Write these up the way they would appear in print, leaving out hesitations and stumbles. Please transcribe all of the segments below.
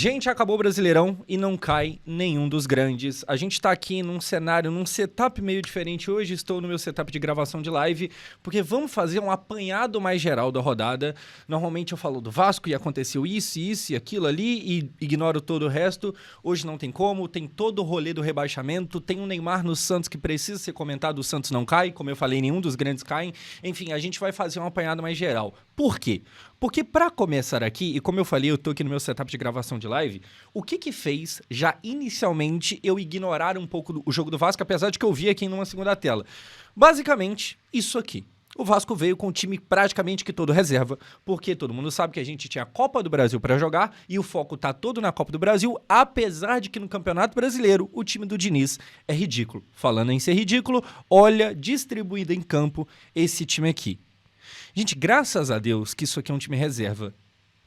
Gente, acabou o Brasileirão e não cai nenhum dos grandes. A gente tá aqui num cenário, num setup meio diferente. Hoje estou no meu setup de gravação de live, porque vamos fazer um apanhado mais geral da rodada. Normalmente eu falo do Vasco e aconteceu isso e aquilo ali e ignoro todo o resto. Hoje não tem como, tem todo o rolê do rebaixamento, tem um Neymar no Santos que precisa ser comentado, o Santos não cai, como eu falei, nenhum dos grandes caem. Enfim, a gente vai fazer um apanhado mais geral. Por quê? Porque para começar aqui, e como eu falei, eu tô aqui no meu setup de gravação de live, o que fez já inicialmente eu ignorar um pouco o jogo do Vasco, apesar de que eu vi aqui numa segunda tela? Basicamente, isso aqui. O Vasco veio com um time praticamente que todo reserva, porque todo mundo sabe que a gente tinha a Copa do Brasil para jogar e o foco tá todo na Copa do Brasil, apesar de que no Campeonato Brasileiro o time do Diniz é ridículo. Falando em ser ridículo, olha, distribuído em campo esse time aqui. Gente, graças a Deus que isso aqui é um time reserva.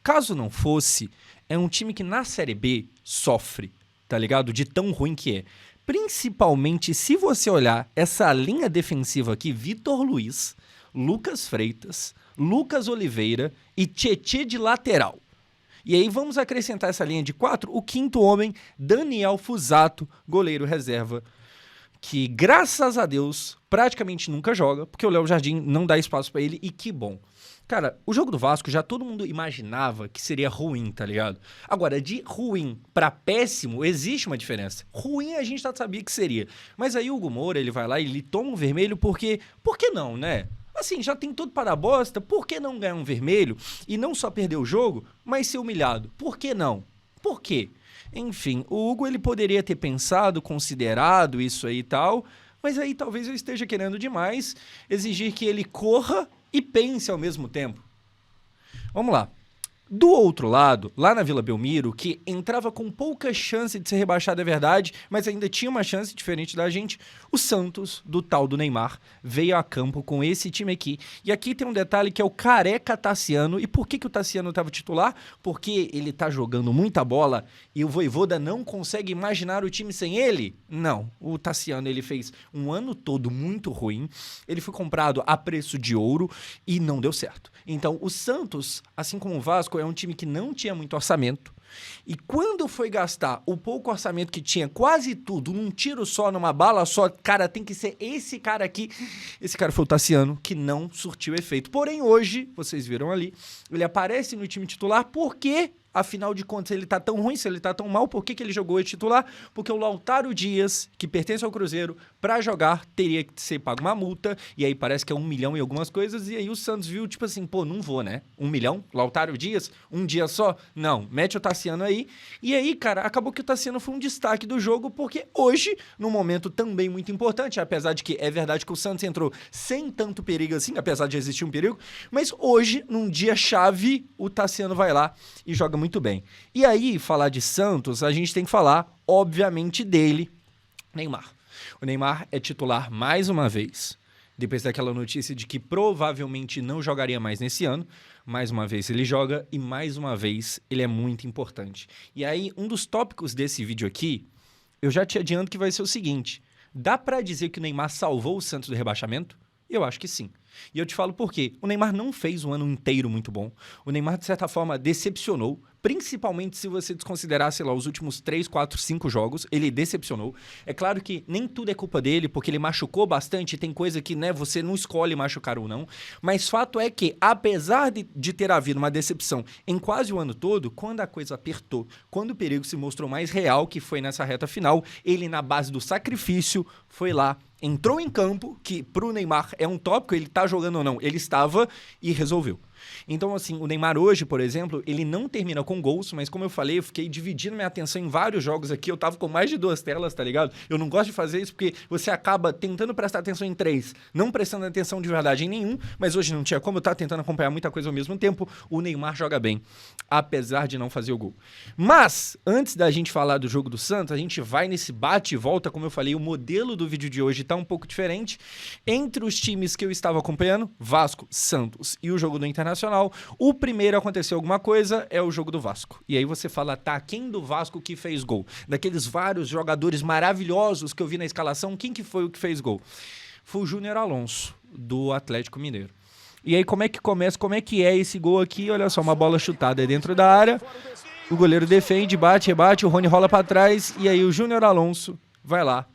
Caso não fosse, é um time que na Série B sofre, tá ligado? De tão ruim que é. Principalmente se você olhar essa linha defensiva aqui, Vitor Luiz, Lucas Freitas, Lucas Oliveira e Tietê de lateral. E aí vamos acrescentar essa linha de 4, o quinto homem, Daniel Fusato, goleiro reserva, que, graças a Deus, praticamente nunca joga, porque o Léo Jardim não dá espaço pra ele, e que bom. Cara, o jogo do Vasco já todo mundo imaginava que seria ruim, tá ligado? Agora, de ruim pra péssimo, existe uma diferença. Ruim a gente já sabia que seria. Mas aí o Hugo Moura, ele vai lá e ele toma um vermelho porque... Por que não, né? Assim, já tem tudo para dar bosta, por que não ganhar um vermelho e não só perder o jogo, mas ser humilhado? Por que não? Por quê? Enfim, o Hugo ele poderia ter pensado, considerado isso aí e tal, mas aí talvez eu esteja querendo demais exigir que ele corra e pense ao mesmo tempo. Vamos lá. Do outro lado, lá na Vila Belmiro, que entrava com pouca chance de ser rebaixado, é verdade, mas ainda tinha uma chance diferente da gente, o Santos, do tal do Neymar, veio a campo com esse time aqui. E aqui tem um detalhe que é o Careca Tassiano. E por que o Tassiano estava titular? Porque ele tá jogando muita bola e o Vojvoda não consegue imaginar o time sem ele? Não. O Tassiano, ele fez um ano todo muito ruim, ele foi comprado a preço de ouro e não deu certo. Então, o Santos, assim como o Vasco, é um time que não tinha muito orçamento. E quando foi gastar o pouco orçamento que tinha, quase tudo, num tiro só, numa bala só, cara, tem que ser esse cara aqui. Esse cara foi o Tassiano, que não surtiu efeito. Porém, hoje, vocês viram ali, ele aparece no time titular porque... Afinal de contas, se ele tá tão ruim, se ele tá tão mal, por que ele jogou de titular? Porque o Lautaro Dias, que pertence ao Cruzeiro, pra jogar, teria que ser pago uma multa, e aí parece que é 1 milhão e algumas coisas, e aí o Santos viu, tipo assim, pô, não vou, né? 1 milhão? Lautaro Dias? Um dia só? Não, mete o Tassiano aí. E aí, cara, acabou que o Tassiano foi um destaque do jogo, porque hoje, num momento também muito importante, apesar de que é verdade que o Santos entrou sem tanto perigo assim, apesar de existir um perigo, mas hoje, num dia chave, o Tassiano vai lá e joga muito bem. E aí, falar de Santos, a gente tem que falar, obviamente, dele, Neymar. O Neymar é titular mais uma vez, depois daquela notícia de que provavelmente não jogaria mais nesse ano. Mais uma vez ele joga e mais uma vez ele é muito importante. E aí, um dos tópicos desse vídeo aqui, eu já te adianto que vai ser o seguinte: dá pra dizer que o Neymar salvou o Santos do rebaixamento? Eu acho que sim. E eu te falo por quê. O Neymar não fez um ano inteiro muito bom. O Neymar, de certa forma, decepcionou. Principalmente se você desconsiderar, sei lá, os últimos 3, 4, 5 jogos. Ele decepcionou. É claro que nem tudo é culpa dele, porque ele machucou bastante. Tem coisa que, né, você não escolhe machucar ou não. Mas fato é que, apesar de ter havido uma decepção em quase o ano todo, quando a coisa apertou, quando o perigo se mostrou mais real, que foi nessa reta final, ele, na base do sacrifício, foi lá, entrou em campo, que pro Neymar é um tópico, ele tá jogando ou não, ele estava e resolveu. Então, assim, o Neymar hoje, por exemplo, ele não termina com gols, mas como eu falei, eu fiquei dividindo minha atenção em vários jogos aqui, eu tava com mais de 2 telas, tá ligado? Eu não gosto de fazer isso porque você acaba tentando prestar atenção em 3, não prestando atenção de verdade em nenhum, mas hoje não tinha como, eu tava tentando acompanhar muita coisa ao mesmo tempo. O Neymar joga bem, apesar de não fazer o gol. Mas, antes da gente falar do jogo do Santos, a gente vai nesse bate e volta, como eu falei, o modelo do vídeo de hoje tá um pouco diferente. Entre os times que eu estava acompanhando, Vasco, Santos e o jogo do Internacional, o primeiro aconteceu alguma coisa, é o jogo do Vasco. E aí você fala, tá, quem do Vasco que fez gol? Daqueles vários jogadores maravilhosos que eu vi na escalação, quem que foi o que fez gol? Foi o Júnior Alonso, do Atlético Mineiro. E aí como é que começa, como é que é esse gol aqui? Olha só, uma bola chutada dentro da área. O goleiro defende, bate, rebate, o Rony rola pra trás e aí o Júnior Alonso vai lá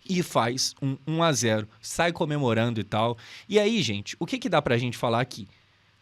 e faz um 1-0, sai comemorando e tal. E aí, gente, o que dá pra gente falar aqui?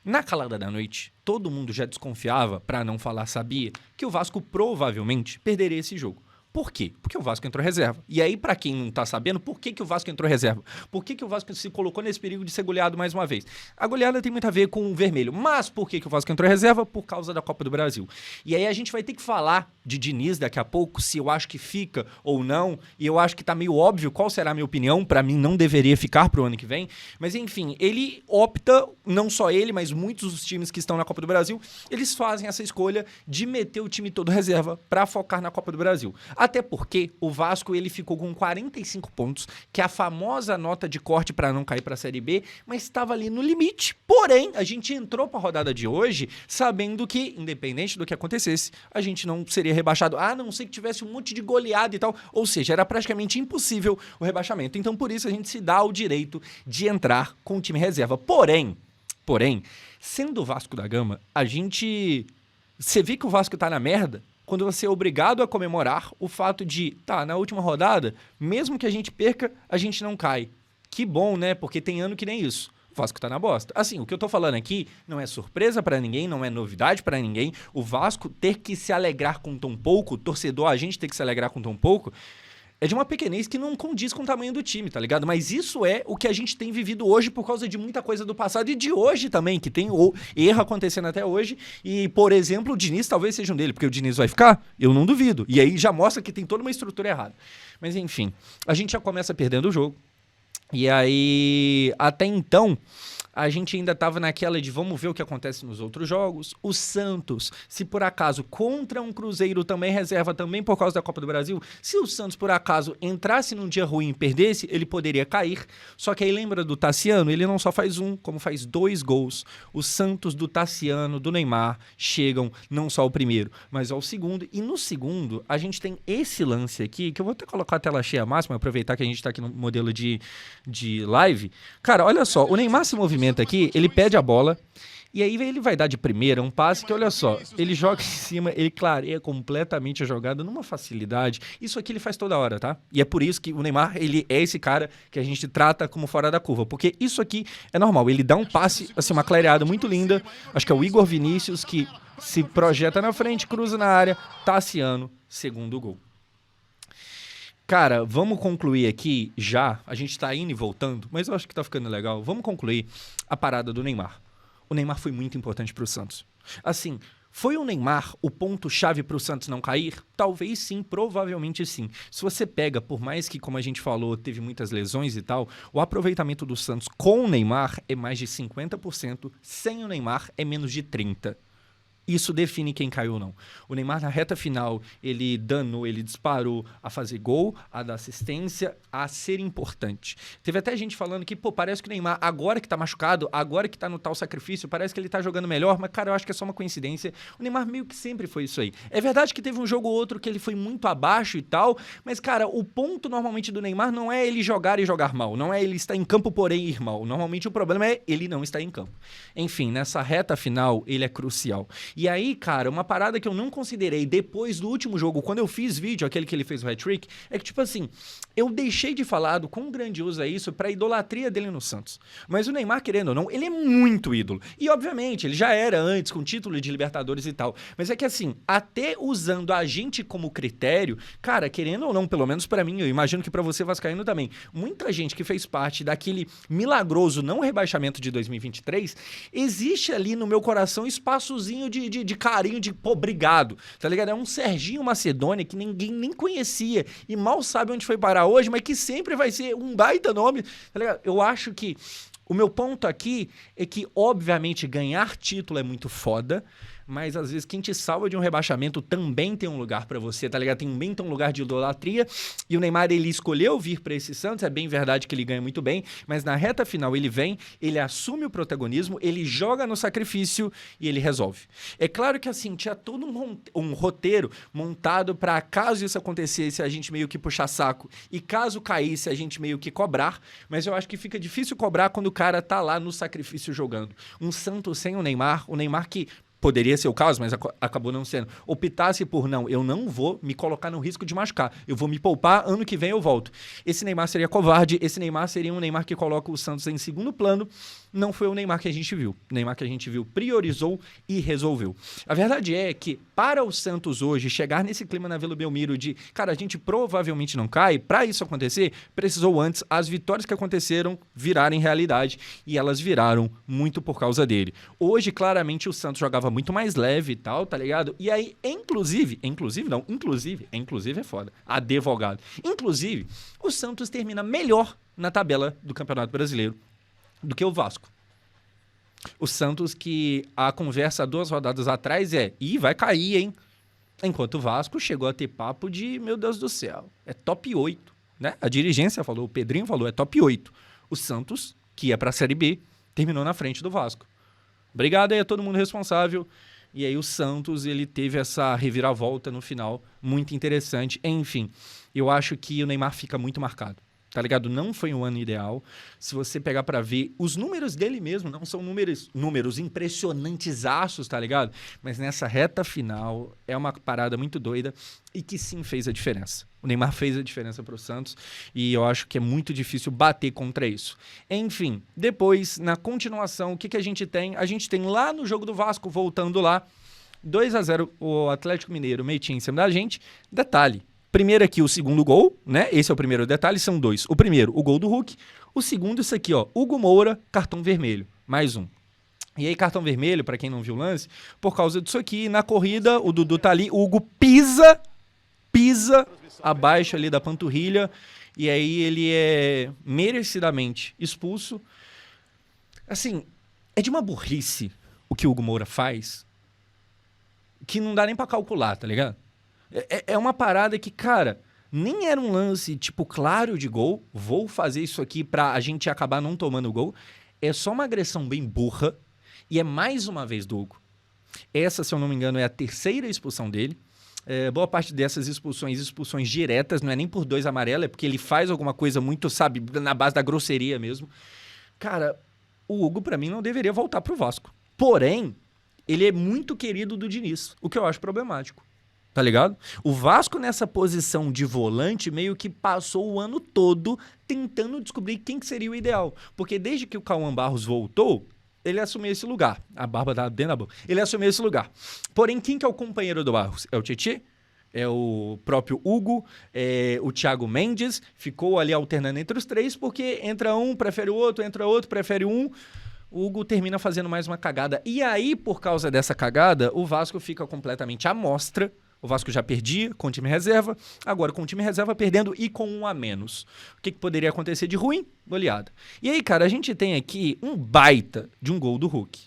Na calada da noite, todo mundo já desconfiava, pra não falar sabia, que o Vasco provavelmente perderia esse jogo. Por quê? Porque o Vasco entrou reserva. E aí, pra quem não tá sabendo, por que o Vasco entrou reserva? Por que o Vasco se colocou nesse perigo de ser goleado mais uma vez? A goleada tem muito a ver com o vermelho. Mas por que o Vasco entrou reserva? Por causa da Copa do Brasil. E aí a gente vai ter que falar de Diniz daqui a pouco, se eu acho que fica ou não. E eu acho que tá meio óbvio qual será a minha opinião. Pra mim, não deveria ficar pro ano que vem. Mas enfim, ele opta, não só ele, mas muitos dos times que estão na Copa do Brasil, eles fazem essa escolha de meter o time todo reserva pra focar na Copa do Brasil. Até porque o Vasco ele ficou com 45 pontos, que é a famosa nota de corte para não cair para a Série B, mas estava ali no limite. Porém, a gente entrou para a rodada de hoje sabendo que, independente do que acontecesse, a gente não seria rebaixado, a não ser que tivesse um monte de goleada e tal. Ou seja, era praticamente impossível o rebaixamento. Então, por isso, a gente se dá o direito de entrar com o time reserva. Porém, sendo o Vasco da Gama, a gente... Você vê que o Vasco tá na merda quando você é obrigado a comemorar o fato de, na última rodada, mesmo que a gente perca, a gente não cai. Que bom, né? Porque tem ano que nem isso. O Vasco tá na bosta. Assim, o que eu tô falando aqui não é surpresa pra ninguém, não é novidade pra ninguém. O Vasco ter que se alegrar com tão pouco, o torcedor, a gente ter que se alegrar com tão pouco, é de uma pequenez que não condiz com o tamanho do time, tá ligado? Mas isso é o que a gente tem vivido hoje por causa de muita coisa do passado e de hoje também, que tem erro acontecendo até hoje. E, por exemplo, o Diniz talvez seja um dele, porque o Diniz vai ficar, eu não duvido. E aí já mostra que tem toda uma estrutura errada. Mas enfim, a gente já começa perdendo o jogo. E aí, até então, a gente ainda estava naquela de vamos ver o que acontece nos outros jogos. O Santos, se por acaso contra um Cruzeiro também reserva, também por causa da Copa do Brasil, se o Santos por acaso entrasse num dia ruim e perdesse, ele poderia cair. Só que aí lembra do Tassiano? Ele não só faz um, como faz 2 gols. O Santos do Tassiano, do Neymar, chegam não só ao primeiro, mas ao segundo. E no segundo, a gente tem esse lance aqui, que eu vou até colocar a tela cheia máxima, aproveitar que a gente está aqui no modelo de live. Cara, olha só, o Neymar se movimenta aqui, ele pede a bola e aí ele vai dar de primeira um passe que, olha só, ele joga em cima, ele clareia completamente a jogada numa facilidade. Isso aqui ele faz toda hora, tá? E é por isso que o Neymar, ele é esse cara que a gente trata como fora da curva, porque isso aqui é normal, ele dá um passe, assim, uma clareada muito linda, acho que é o Igor Vinícius que se projeta na frente, cruza na área, Tassiano, segundo gol. Cara, vamos concluir aqui já, a gente tá indo e voltando, mas eu acho que tá ficando legal. Vamos concluir a parada do Neymar. O Neymar foi muito importante pro Santos. Assim, foi o Neymar o ponto-chave pro Santos não cair? Talvez sim, provavelmente sim. Se você pega, por mais que, como a gente falou, teve muitas lesões e tal, o aproveitamento do Santos com o Neymar é mais de 50%, sem o Neymar é menos de 30%. Isso define quem caiu ou não. O Neymar, na reta final, ele danou, ele disparou a fazer gol, a dar assistência, a ser importante. Teve até gente falando que, parece que o Neymar, agora que tá machucado, agora que tá no tal sacrifício, parece que ele tá jogando melhor, mas, cara, eu acho que é só uma coincidência. O Neymar meio que sempre foi isso aí. É verdade que teve um jogo ou outro que ele foi muito abaixo e tal, mas, cara, o ponto normalmente do Neymar não é ele jogar e jogar mal, não é ele estar em campo, porém ir mal. Normalmente o problema é ele não estar em campo. Enfim, nessa reta final, ele é crucial. E aí, cara, uma parada que eu não considerei depois do último jogo, quando eu fiz vídeo, aquele que ele fez o hat-trick, é que, tipo assim, eu deixei de falar do quão grandioso é isso pra idolatria dele no Santos. Mas o Neymar, querendo ou não, ele é muito ídolo. E, obviamente, ele já era antes, com título de Libertadores e tal. Mas é que, assim, até usando a gente como critério, cara, querendo ou não, pelo menos pra mim, eu imagino que pra você, vascaíno, também, muita gente que fez parte daquele milagroso não rebaixamento de 2023, existe ali no meu coração espaçozinho de carinho, de obrigado, tá ligado? É um Serginho Macedônia que ninguém nem conhecia e mal sabe onde foi parar hoje, mas que sempre vai ser um baita nome, tá ligado? Eu acho que o meu ponto aqui é que, obviamente, ganhar título é muito foda, mas às vezes quem te salva de um rebaixamento também tem um lugar pra você, tá ligado? Também tem um lugar de idolatria, e o Neymar, ele escolheu vir pra esse Santos, é bem verdade que ele ganha muito bem, mas na reta final ele vem, ele assume o protagonismo, ele joga no sacrifício e ele resolve. É claro que assim, tinha todo um roteiro montado pra caso isso acontecesse, a gente meio que puxar saco, e caso caísse, a gente meio que cobrar, mas eu acho que fica difícil cobrar quando o cara tá lá no sacrifício jogando. Um Santos sem o Neymar que poderia ser o caso, mas acabou não sendo, optasse por não, eu não vou me colocar no risco de machucar, eu vou me poupar, ano que vem eu volto. Esse Neymar seria covarde, esse Neymar seria um Neymar que coloca o Santos em segundo plano, não foi o Neymar que a gente viu. O Neymar que a gente viu priorizou e resolveu. A verdade é que para o Santos hoje chegar nesse clima na Vila Belmiro de, cara, a gente provavelmente não cai, para isso acontecer, precisou antes as vitórias que aconteceram virarem realidade, e elas viraram muito por causa dele. Hoje, claramente, o Santos jogava muito mais leve e tal, tá ligado? E aí, inclusive é foda, advogado. Inclusive, o Santos termina melhor na tabela do Campeonato Brasileiro do que o Vasco. O Santos, que a conversa 2 rodadas atrás vai cair, hein? Enquanto o Vasco chegou a ter papo de, meu Deus do céu, é top 8, né? A dirigência falou, o Pedrinho falou, é top 8. O Santos, que ia pra Série B, terminou na frente do Vasco. Obrigado aí a todo mundo responsável. E aí o Santos, ele teve essa reviravolta no final, muito interessante. Enfim, eu acho que o Neymar fica muito marcado. Tá ligado? Não foi um ano ideal. Se você pegar pra ver, os números dele mesmo não são números impressionantes-aços, tá ligado? Mas nessa reta final é uma parada muito doida e que sim fez a diferença. O Neymar fez a diferença pro Santos e eu acho que é muito difícil bater contra isso. Enfim, depois, na continuação, o que a gente tem? A gente tem lá no jogo do Vasco, voltando lá, 2-0 o Atlético Mineiro metia em cima da gente. Detalhe. Primeiro aqui o segundo gol, né? Esse é o primeiro detalhe, são 2. O primeiro, o gol do Hulk. O segundo, isso aqui, ó, Hugo Moura, cartão vermelho. Mais um. E aí, cartão vermelho, pra quem não viu o lance, por causa disso aqui, na corrida, o Dudu tá ali, o Hugo pisa abaixo ali da panturrilha, e aí ele é merecidamente expulso. Assim, é de uma burrice o que o Hugo Moura faz, que não dá nem pra calcular, tá ligado? É uma parada que, cara, nem era um lance, tipo, claro de gol. Vou fazer isso aqui pra a gente acabar não tomando gol. É só uma agressão bem burra. E é mais uma vez do Hugo. Essa, se eu não me engano, é a 3ª expulsão dele. Boa parte dessas expulsões diretas, não é nem por 2 amarelos, é porque ele faz alguma coisa muito, sabe, na base da grosseria mesmo. Cara, o Hugo, pra mim, não deveria voltar pro Vasco. Porém, ele é muito querido do Diniz, o que eu acho problemático. Tá ligado? O Vasco, nessa posição de volante, meio que passou o ano todo tentando descobrir quem que seria o ideal. Porque desde que o Cauã Barros voltou, ele assumiu esse lugar. A barba tá dentro da boca. Ele assumiu esse lugar. Porém, quem que é o companheiro do Barros? É o Tietê? É o próprio Hugo? É o Thiago Mendes? Ficou ali alternando entre os 3, porque entra um, prefere o outro, entra outro, prefere um. O Hugo termina fazendo mais uma cagada. E aí, por causa dessa cagada, o Vasco fica completamente à mostra. O Vasco já perdia com o time reserva, agora com o time reserva perdendo e com 1 a menos. O que poderia acontecer de ruim? Goleada. E aí, cara, a gente tem aqui um baita de um gol do Hulk.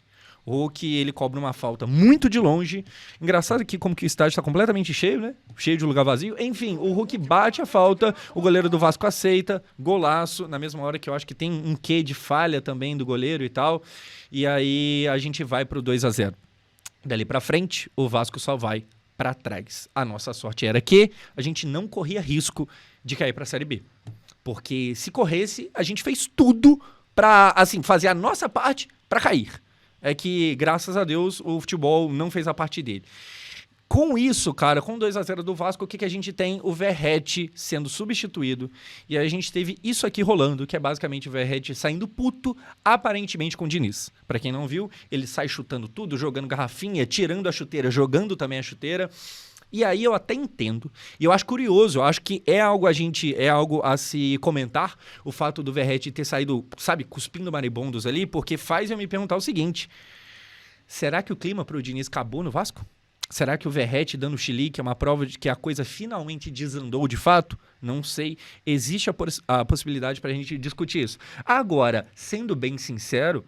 O Hulk, ele cobra uma falta muito de longe. Engraçado que como que o estádio está completamente cheio, né? Cheio de lugar vazio. Enfim, o Hulk bate a falta, o goleiro do Vasco aceita, golaço, na mesma hora que eu acho que tem um quê de falha também do goleiro e tal. E aí a gente vai pro 2-0. Dali pra frente, o Vasco só vai para trás. A nossa sorte era que a gente não corria risco de cair para a Série B. Porque se corresse, a gente fez tudo para, assim, fazer a nossa parte para cair. É que, graças a Deus, o futebol não fez a parte dele. Com isso, cara, com 2-0 do Vasco, o que a gente tem? O Verratti sendo substituído. E aí a gente teve isso aqui rolando, que é basicamente o Verratti saindo puto, aparentemente com o Diniz. Pra quem não viu, ele sai chutando tudo, jogando garrafinha, tirando a chuteira, jogando também a chuteira. E aí eu até entendo. E eu acho curioso, eu acho que é algo a se comentar, o fato do Verratti ter saído, sabe, cuspindo maribondos ali, porque faz eu me perguntar o seguinte: será que o clima pro Diniz acabou no Vasco? Será que o Verratti dando chilique é uma prova de que a coisa finalmente desandou de fato? Não sei. Existe a possibilidade para a gente discutir isso. Agora, sendo bem sincero,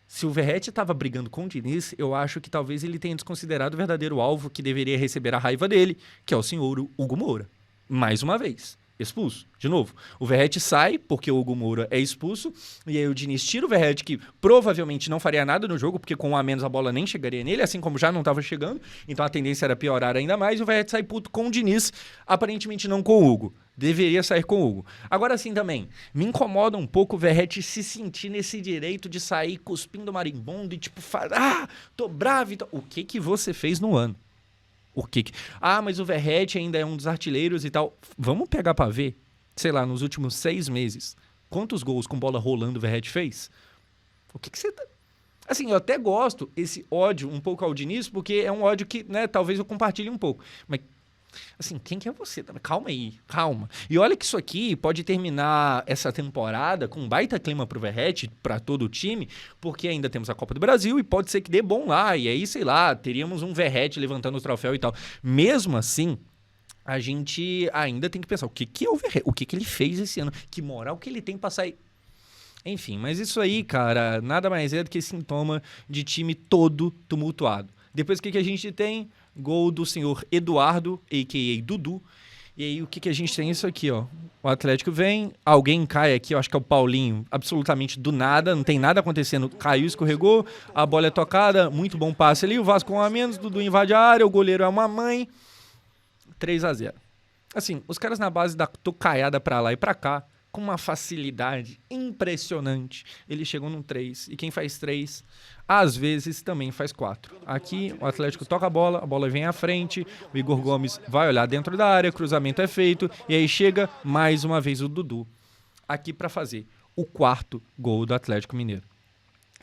se o Verratti estava brigando com o Diniz, eu acho que talvez ele tenha desconsiderado o verdadeiro alvo que deveria receber a raiva dele, que é o senhor Hugo Moura. Mais uma vez. Expulso, de novo. O Verratti sai, porque o Hugo Moura é expulso, e aí o Diniz tira o Verratti, que provavelmente não faria nada no jogo, porque com 1 a menos a bola nem chegaria nele, assim como já não estava chegando, então a tendência era piorar ainda mais, e o Verratti sai puto com o Diniz, aparentemente não com o Hugo. deveria sair com o Hugo. Agora sim também, me incomoda um pouco o Verratti se sentir nesse direito de sair cuspindo marimbondo e tipo, tô bravo e tal. O que você fez no ano? Mas o Verratti ainda é um dos artilheiros e tal. Vamos pegar pra ver, sei lá, nos últimos 6 meses, quantos gols com bola rolando o Verratti fez? O que você tá... Assim, eu até gosto esse ódio um pouco ao Diniz, porque é um ódio que, né, talvez eu compartilhe um pouco. Mas, assim, quem que é você? Calma aí, calma. E olha que isso aqui pode terminar essa temporada com um baita clima pro Verratti, pra todo o time, porque ainda temos a Copa do Brasil e pode ser que dê bom lá. E aí, sei lá, teríamos um Verratti levantando o troféu e tal. Mesmo assim, a gente ainda tem que pensar, o que é o Verratti? O que ele fez esse ano? Que moral que ele tem pra sair... Enfim, mas isso aí, cara, nada mais é do que sintoma de time todo tumultuado. Depois, o que a gente tem? Gol do senhor Eduardo, a.k.a. Dudu. E aí, o que a gente tem? Isso aqui, ó. O Atlético vem, alguém cai aqui, eu acho que é o Paulinho, absolutamente do nada, não tem nada acontecendo. Caiu, escorregou, a bola é tocada, muito bom passe ali, o Vasco com 1 a menos, Dudu invade a área, o goleiro é uma mãe. 3-0. Assim, os caras na base da tocaiada pra lá e pra cá, com uma facilidade impressionante. Eles chegam num 3. E quem faz 3, às vezes, também faz 4. Aqui, o Atlético toca a bola vem à frente, o Igor Gomes vai olhar dentro da área, cruzamento é feito, e aí chega mais uma vez o Dudu aqui para fazer o 4º gol do Atlético Mineiro.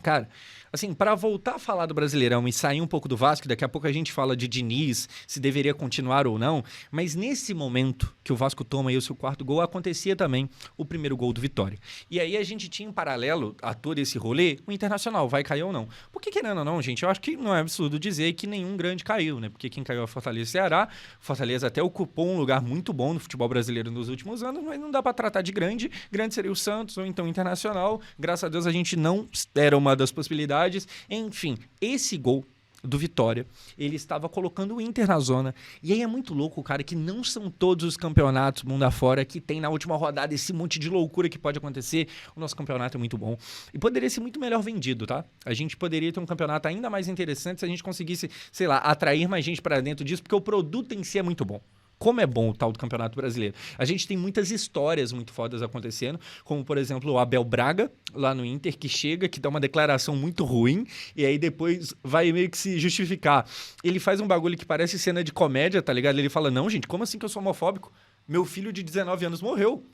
Cara, assim, para voltar a falar do Brasileirão e sair um pouco do Vasco, daqui a pouco a gente fala de Diniz, se deveria continuar ou não, mas nesse momento que o Vasco toma aí o seu 4º gol, acontecia também o 1º gol do Vitória. E aí a gente tinha em paralelo a todo esse rolê, o Internacional, vai cair ou não. Porque querendo ou não, gente, eu acho que não é absurdo dizer que nenhum grande caiu, né? Porque quem caiu é o Fortaleza e Ceará, o Fortaleza até ocupou um lugar muito bom no futebol brasileiro nos últimos anos, mas não dá para tratar de grande seria o Santos ou então o Internacional, graças a Deus a gente não era uma das possibilidades. Enfim, esse gol do Vitória, ele estava colocando o Inter na zona. E aí é muito louco, cara, que não são todos os campeonatos mundo afora que tem na última rodada esse monte de loucura que pode acontecer. O nosso campeonato é muito bom. E poderia ser muito melhor vendido, tá? A gente poderia ter um campeonato ainda mais interessante se a gente conseguisse, sei lá, atrair mais gente para dentro disso, porque o produto em si é muito bom. Como é bom o tal do Campeonato Brasileiro. A gente tem muitas histórias muito fodas acontecendo, como, por exemplo, o Abel Braga, lá no Inter, que chega, que dá uma declaração muito ruim, e aí depois vai meio que se justificar. Ele faz um bagulho que parece cena de comédia, tá ligado? Ele fala, não, gente, como assim que eu sou homofóbico? Meu filho de 19 anos morreu.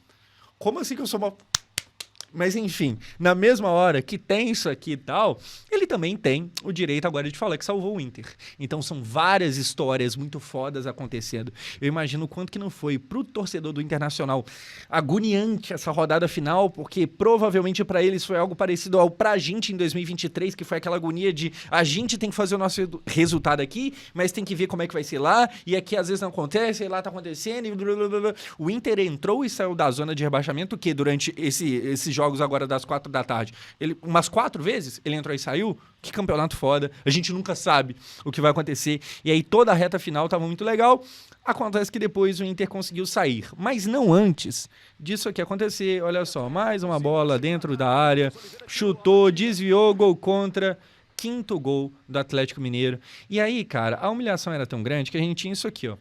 Como assim que eu sou homofóbico? Mas enfim, na mesma hora que tem isso aqui e tal, ele também tem o direito agora de falar que salvou o Inter. Então são várias histórias muito fodas acontecendo. Eu imagino o quanto que não foi pro torcedor do Internacional agoniante essa rodada final, porque provavelmente para eles foi algo parecido ao pra gente em 2023, que foi aquela agonia de a gente tem que fazer o nosso resultado aqui, mas tem que ver como é que vai ser lá, e aqui às vezes não acontece, e lá tá acontecendo, e blá, blá, blá, blá. O Inter entrou e saiu da zona de rebaixamento, que durante esses jogos agora das 4 da tarde, ele, umas 4 vezes ele entrou e saiu. Que campeonato foda, a gente nunca sabe o que vai acontecer, e aí toda a reta final tava muito legal. Acontece que depois o Inter conseguiu sair, mas não antes disso aqui acontecer. Olha só, mais uma bola dentro da área, chutou, desviou, gol contra, 5º gol do Atlético Mineiro. E aí, cara, a humilhação era tão grande que a gente tinha isso aqui, ó.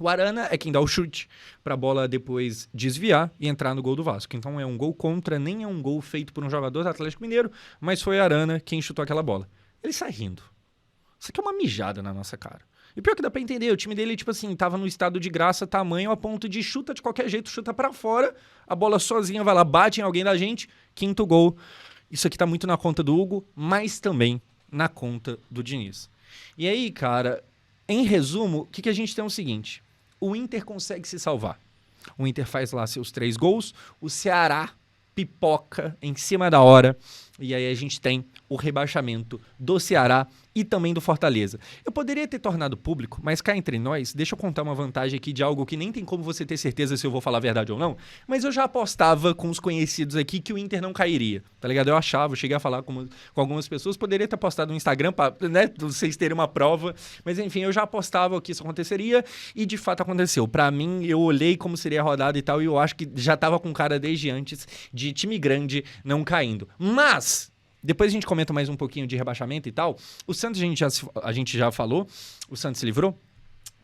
O Arana é quem dá o chute para a bola depois desviar e entrar no gol do Vasco. Então é um gol contra, nem é um gol feito por um jogador do Atlético Mineiro, mas foi Arana quem chutou aquela bola. Ele sai rindo. Isso aqui é uma mijada na nossa cara. E pior que dá pra entender, o time dele, tipo assim, tava no estado de graça tamanho a ponto de chuta de qualquer jeito, chuta para fora, a bola sozinha vai lá, bate em alguém da gente, 5º gol. Isso aqui tá muito na conta do Hugo, mas também na conta do Diniz. E aí, cara, em resumo, o que a gente tem é o seguinte: o Inter consegue se salvar. O Inter faz lá seus 3 gols, o Ceará pipoca em cima da hora, e aí a gente tem o rebaixamento do Ceará e também do Fortaleza. Eu poderia ter tornado público, mas cá entre nós, deixa eu contar uma vantagem aqui de algo que nem tem como você ter certeza se eu vou falar a verdade ou não, mas eu já apostava com os conhecidos aqui que o Inter não cairia, tá ligado? Eu achava, eu cheguei a falar com algumas pessoas, poderia ter postado no Instagram para, né, vocês terem uma prova, mas enfim, eu já apostava que isso aconteceria e de fato aconteceu. Pra mim, eu olhei como seria a rodada e tal, e eu acho que já tava com cara desde antes de time grande não caindo. Mas depois a gente comenta mais um pouquinho de rebaixamento e tal. O Santos a gente já falou, o Santos se livrou.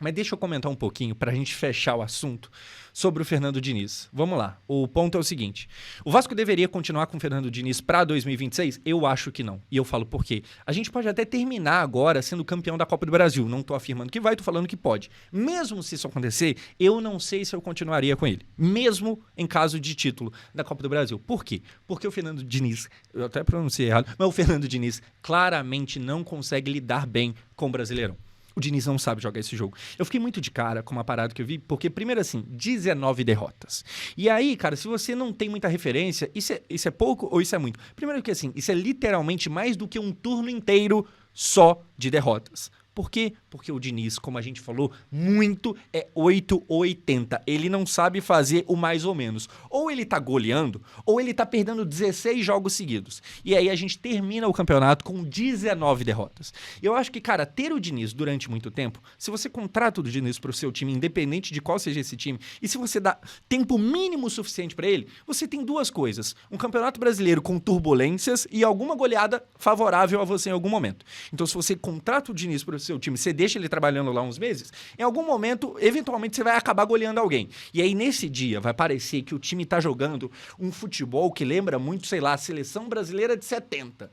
Mas deixa eu comentar um pouquinho para a gente fechar o assunto sobre o Fernando Diniz. Vamos lá. O ponto é o seguinte. O Vasco deveria continuar com o Fernando Diniz para 2026? Eu acho que não. E eu falo por quê. A gente pode até terminar agora sendo campeão da Copa do Brasil. Não estou afirmando que vai, estou falando que pode. Mesmo se isso acontecer, eu não sei se eu continuaria com ele. Mesmo em caso de título da Copa do Brasil. Por quê? Porque o Fernando Diniz, eu até pronunciei errado, mas o Fernando Diniz claramente não consegue lidar bem com o Brasileirão. O Diniz não sabe jogar esse jogo. Eu fiquei muito de cara com uma parada que eu vi, porque, primeiro assim, 19 derrotas. E aí, cara, se você não tem muita referência, isso é pouco ou isso é muito? Primeiro que assim, isso é literalmente mais do que um turno inteiro só de derrotas. Por quê? Porque o Diniz, como a gente falou, muito é 8 ou 80. Ele não sabe fazer o mais ou menos. Ou ele tá goleando, ou ele tá perdendo 16 jogos seguidos. E aí a gente termina o campeonato com 19 derrotas. Eu acho que, cara, ter o Diniz durante muito tempo, se você contrata o Diniz pro seu time, independente de qual seja esse time, e se você dá tempo mínimo suficiente para ele, você tem duas coisas. Um campeonato brasileiro com turbulências e alguma goleada favorável a você em algum momento. Então, se você contrata o Diniz pro seu time, você deixa ele trabalhando lá uns meses, em algum momento, eventualmente, você vai acabar goleando alguém. E aí, nesse dia, vai parecer que o time tá jogando um futebol que lembra muito, sei lá, a seleção brasileira de 70.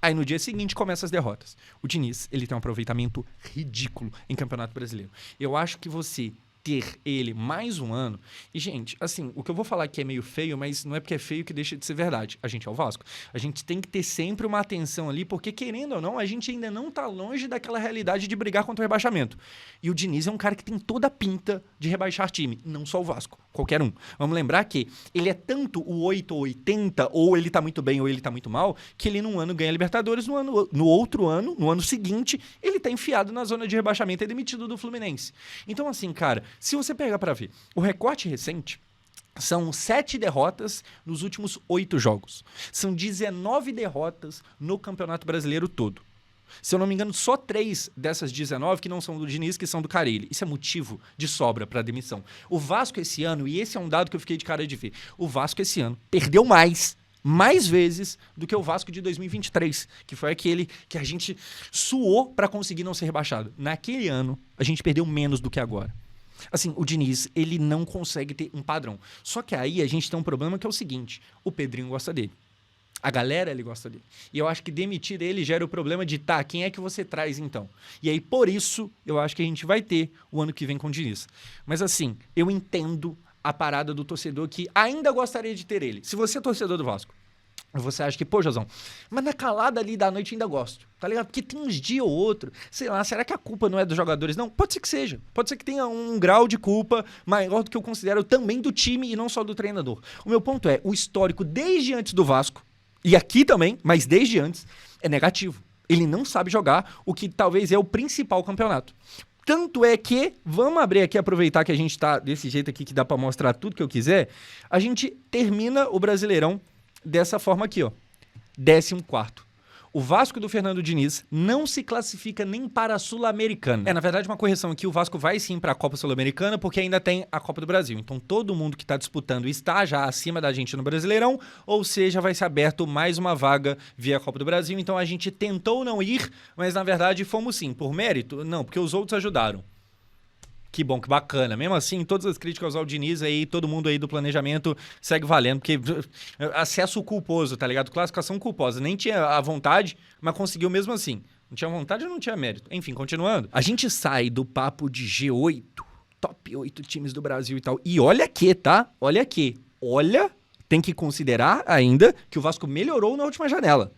Aí, no dia seguinte, começam as derrotas. O Diniz, ele tem um aproveitamento ridículo em Campeonato Brasileiro. Eu acho que você ter ele mais um ano... E, gente, assim, o que eu vou falar aqui é meio feio, mas não é porque é feio que deixa de ser verdade. A gente é o Vasco. A gente tem que ter sempre uma atenção ali, porque, querendo ou não, a gente ainda não tá longe daquela realidade de brigar contra o rebaixamento. E o Diniz é um cara que tem toda a pinta de rebaixar time, não só o Vasco, qualquer um. Vamos lembrar que ele é tanto o 8 ou 80, ou ele tá muito bem ou ele tá muito mal, que ele num ano ganha Libertadores, no outro ano, no ano seguinte, ele tá enfiado na zona de rebaixamento e é demitido do Fluminense. Então, assim, cara, se você pegar pra ver, o recorte recente são 7 derrotas nos últimos 8 jogos. São 19 derrotas no Campeonato Brasileiro todo. Se eu não me engano, só 3 dessas 19 que não são do Diniz, que são do Carille. Isso é motivo de sobra para demissão. O Vasco esse ano, e esse é um dado que eu fiquei de cara de ver, o Vasco esse ano perdeu mais vezes do que o Vasco de 2023, que foi aquele que a gente suou para conseguir não ser rebaixado. Naquele ano, a gente perdeu menos do que agora. Assim, o Diniz, ele não consegue ter um padrão. Só que aí a gente tem um problema que é o seguinte, o Pedrinho gosta dele. A galera, ele gosta dele. E eu acho que demitir ele gera o problema de, tá, quem é que você traz então? E aí, por isso, eu acho que a gente vai ter o ano que vem com o Diniz. Mas assim, eu entendo a parada do torcedor que ainda gostaria de ter ele. Se você é torcedor do Vasco, você acha que, pô, Josão, mas na calada ali da noite ainda gosto, tá ligado? Porque tem uns dias ou outro, sei lá, será que a culpa não é dos jogadores? Não, pode ser que seja. Pode ser que tenha um grau de culpa maior do que eu considero também do time e não só do treinador. O meu ponto é, o histórico desde antes do Vasco, e aqui também, mas desde antes, é negativo. Ele não sabe jogar o que talvez é o principal campeonato. Tanto é que, vamos abrir aqui, aproveitar que a gente tá desse jeito aqui que dá pra mostrar tudo que eu quiser, a gente termina o Brasileirão dessa forma aqui, ó. 14º. O Vasco do Fernando Diniz não se classifica nem para a Sul-Americana. Na verdade, uma correção aqui, o Vasco vai sim para a Copa Sul-Americana, porque ainda tem a Copa do Brasil. Então, todo mundo que está disputando está já acima da gente no Brasileirão, ou seja, vai ser aberto mais uma vaga via Copa do Brasil. Então, a gente tentou não ir, mas na verdade fomos sim. Por mérito? Não, porque os outros ajudaram. Que bom, que bacana. Mesmo assim, todas as críticas ao Diniz aí, todo mundo aí do planejamento segue valendo, porque acesso culposo, tá ligado? Classificação culposa. Nem tinha a vontade, mas conseguiu mesmo assim. Não tinha vontade ou não tinha mérito. Enfim, continuando. A gente sai do papo de G8, top 8 times do Brasil e tal. E olha aqui, tá? Olha aqui. Olha, tem que considerar ainda que o Vasco melhorou na última janela.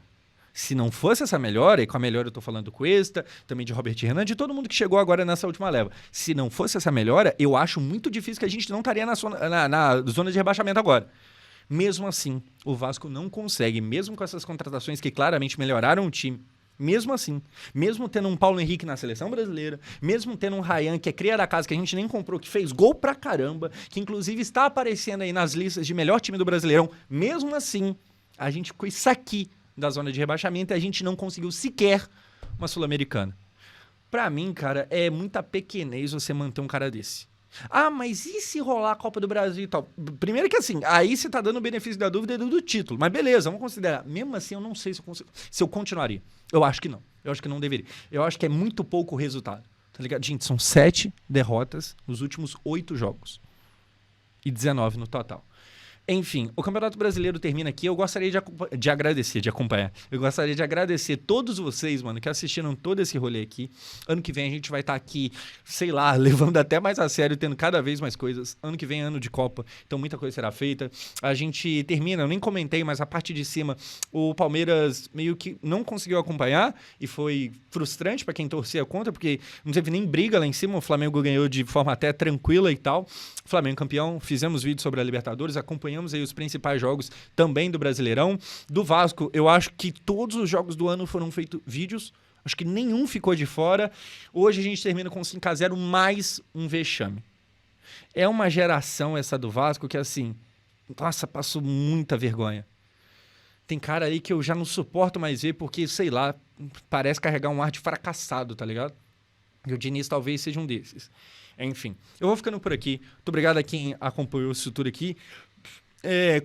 Se não fosse essa melhora, e com a melhora eu tô falando do Cuesta, também de Robert Renan, de todo mundo que chegou agora nessa última leva. Se não fosse essa melhora, eu acho muito difícil que a gente não estaria na zona de rebaixamento agora. Mesmo assim, o Vasco não consegue, mesmo com essas contratações que claramente melhoraram o time, mesmo assim, mesmo tendo um Paulo Henrique na seleção brasileira, mesmo tendo um Ryan, que é cria da casa, que a gente nem comprou, que fez gol pra caramba, que inclusive está aparecendo aí nas listas de melhor time do Brasileirão, mesmo assim, a gente ficou isso aqui da zona de rebaixamento e a gente não conseguiu sequer uma Sul-Americana. Pra mim, cara, é muita pequenez você manter um cara desse. Ah, mas e se rolar a Copa do Brasil e tal? Primeiro que assim, aí você tá dando o benefício da dúvida do título. Mas beleza, vamos considerar. Mesmo assim, eu não sei se eu continuaria. Eu acho que não. Eu acho que não deveria. Eu acho que é muito pouco resultado. tá ligado? Gente, são 7 derrotas nos últimos 8 jogos. E 19 no total. Enfim, o Campeonato Brasileiro termina aqui. Eu gostaria de agradecer, de acompanhar. Eu gostaria de agradecer todos vocês, mano, que assistiram todo esse rolê aqui. Ano que vem a gente vai estar aqui, sei lá, levando até mais a sério, tendo cada vez mais coisas. Ano que vem é ano de Copa, então muita coisa será feita. A gente termina, eu nem comentei, mas a parte de cima, o Palmeiras meio que não conseguiu acompanhar e foi frustrante pra quem torcia contra, porque não teve nem briga lá em cima. O Flamengo ganhou de forma até tranquila e tal. Flamengo campeão, fizemos vídeo sobre a Libertadores, acompanhamos aí os principais jogos também do Brasileirão. Do Vasco, eu acho que todos os jogos do ano foram feitos vídeos, acho que nenhum ficou de fora. Hoje a gente termina com 5-0 mais um vexame. É uma geração essa do Vasco que assim, nossa, passou muita vergonha. Tem cara aí que eu já não suporto mais ver porque, sei lá, parece carregar um ar de fracassado, tá ligado? E o Diniz talvez seja um desses. Enfim, eu vou ficando por aqui. Muito obrigado a quem acompanhou isso tudo aqui.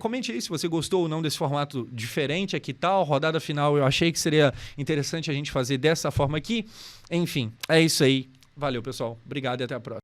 Comente aí se você gostou ou não desse formato diferente aqui, tal. Rodada final eu achei que seria interessante a gente fazer dessa forma aqui. Enfim, é isso aí. Valeu, pessoal. Obrigado e até a próxima.